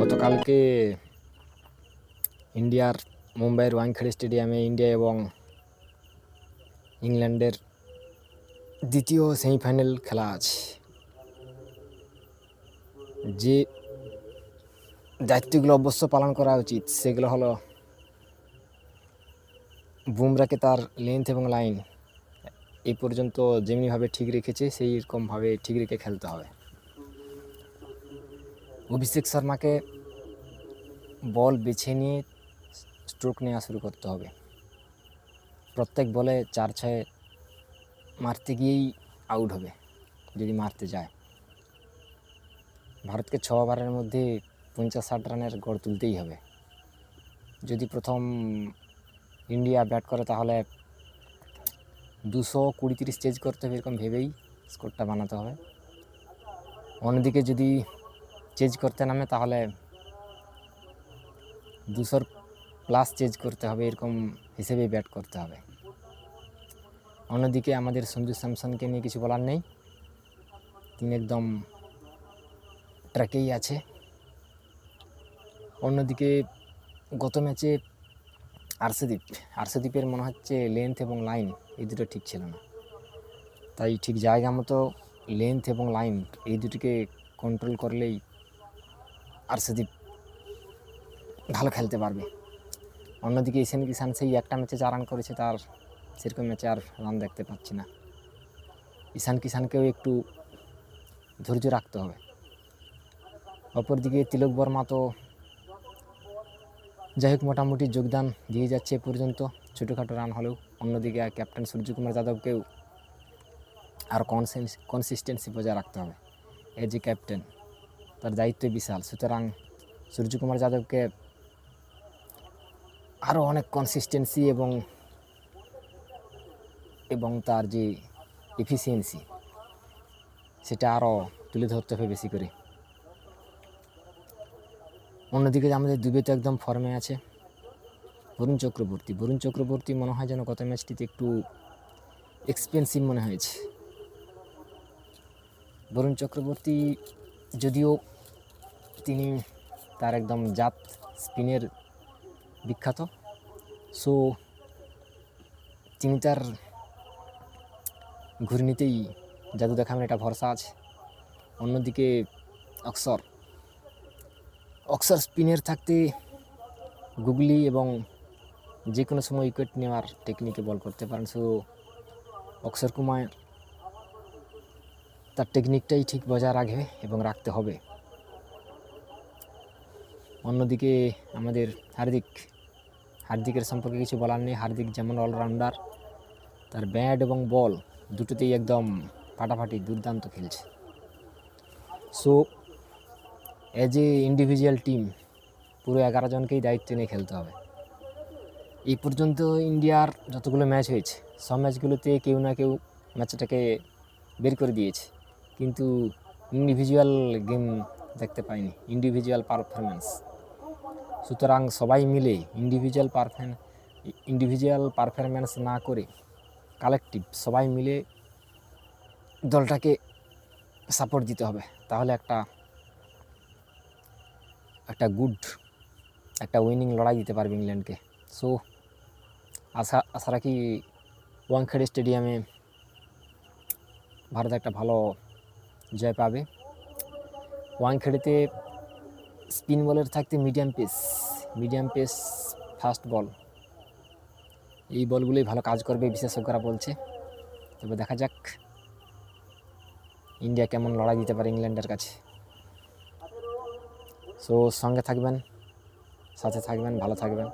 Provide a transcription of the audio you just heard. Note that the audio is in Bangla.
গতকালকে ইন্ডিয়ার মুম্বাইয়ের ওয়াংখেড়ে স্টেডিয়ামে ইন্ডিয়া এবং ইংল্যান্ডের দ্বিতীয় সেমিফাইনাল খেলা আছে। যে দায়িত্বগুলো অবশ্য পালন করা উচিত সেগুলো হলো বুমরাকে তার লেন্থ এবং লাইন এই পর্যন্ত যেমনিভাবে ঠিক রেখেছে সেই রকমভাবে ঠিক রেখে খেলতে হবে। অভিষেক শর্মাকে বল বেছে নিয়ে স্ট্রোক নেওয়া শুরু করতে হবে। প্রত্যেক বলে 4-6 মারতে গিয়েই আউট হবে যদি মারতে যায়। ভারতকে 6 ওভারের মধ্যে 50-60 রানের গড় তুলতেই হবে। যদি প্রথম ইন্ডিয়া ব্যাট করে তাহলে 220-30 চেজ করতে হবে, এরকম ভেবেই স্কোরটা বানাতে হবে। অন্যদিকে যদি চেজ করতে নামে তাহলে 200+ চেজ করতে হবে, এরকম হিসেবেই ব্যাট করতে হবে। অন্যদিকে আমাদের সঞ্জু স্যামসনকে নিয়ে কিছু বলার নেই, তিনি একদম ট্র্যাকেই আছে। অন্যদিকে গত ম্যাচে আরশদীপের মনে হচ্ছে লেন্থ এবং লাইন এই দুটো ঠিক ছিল না, তাই ঠিক জায়গা মতো লেন্থ এবং লাইন এই দুটিকে কন্ট্রোল করলেই আরশদীপ ভালো খেলতে পারবে। অন্যদিকে ঈশান কিষান সেই একটা ম্যাচে 4 রান করেছে, তার সেরকম ম্যাচে আর রান দেখতে পাচ্ছি না। ঈশান কিষানকেও একটু ধৈর্য রাখতে হবে। অপরদিকে তিলক বর্মা তো যাই হোক মোটামুটি যোগদান দিয়ে যাচ্ছে এ পর্যন্ত, ছোটোখাটো রান হলেও। অন্যদিকে ক্যাপ্টেন সূর্যকুমার যাদবকেও আর কনসিস্টেন্সি বজায় রাখতে হবে। এ যে ক্যাপ্টেন, তার দায়িত্ব বিশাল, সুতরাং সূর্যকুমার যাদবকে আরও অনেক কনসিস্টেন্সি এবং তার যে এফিসিয়েন্সি সেটা আরও তুলে ধরতে হবে বেশি করে। অন্যদিকে আমাদের দুবে তো একদম ফর্মে আছে। বরুণ চক্রবর্তী মনে হয় যেন গত ম্যাচটিতে একটু এক্সপেন্সিভ মনে হয়েছে। বরুণ চক্রবর্তী যদিও তিনি তার একদম জাত স্পিনের বিখ্যাত, সো তিনি তার ঘূর্ণিতেই জাদু দেখাবেন এটা ভরসা আছে। অন্যদিকে অক্সর স্পিনের থাকতে গুগলি এবং যে কোনো সময় উইকেট নেওয়ার টেকনিকে বল করতে পারেন, সো অক্ষর কুমার তার টেকনিকটাই ঠিক বজায় রাখবে এবং রাখতে হবে। অন্যদিকে আমাদের হার্দিকের সম্পর্কে কিছু বলার নেই। হার্দিক যেমন অলরাউন্ডার, তার ব্যাট এবং বল দুটোতেই একদম ফাটাফাটি দুর্দান্ত খেলছে। So as a individual team পুরো 11 জনকেই দায়িত্ব নিয়ে খেলতে হবে। এই পর্যন্ত ইন্ডিয়ার যতগুলো ম্যাচ হয়েছে সব ম্যাচগুলোতে কেউ না কেউ ম্যাচটাকে বের করে দিয়েছে, কিন্তু ইন্ডিভিজুয়াল গেম দেখতে পাইনি, ইন্ডিভিজুয়াল পারফরমেন্স। সুতরাং সবাই মিলে ইন্ডিভিজুয়াল পারফরমেন্স না করে কালেকটিভ সবাই মিলে দলটাকে সাপোর্ট দিতে হবে, তাহলে একটা উইনিং লড়াই দিতে পারবে ইংল্যান্ডকে। সো আশা রাখি ওয়াংখেড়ে স্টেডিয়ামে ভারত একটা ভালো জয় পাবে। ওয়াংখেড়েতে স্পিন বলের থাকতে মিডিয়াম পেস ফাস্ট বল, এই বলগুলোই ভালো কাজ করবে বিশেষজ্ঞরা বলছে। তবে দেখা যাক ইন্ডিয়া কেমন লড়াই দিতে পারে ইংল্যান্ডের কাছে। সো সঙ্গে থাকবেন, সাথে থাকবেন, ভালো থাকবেন।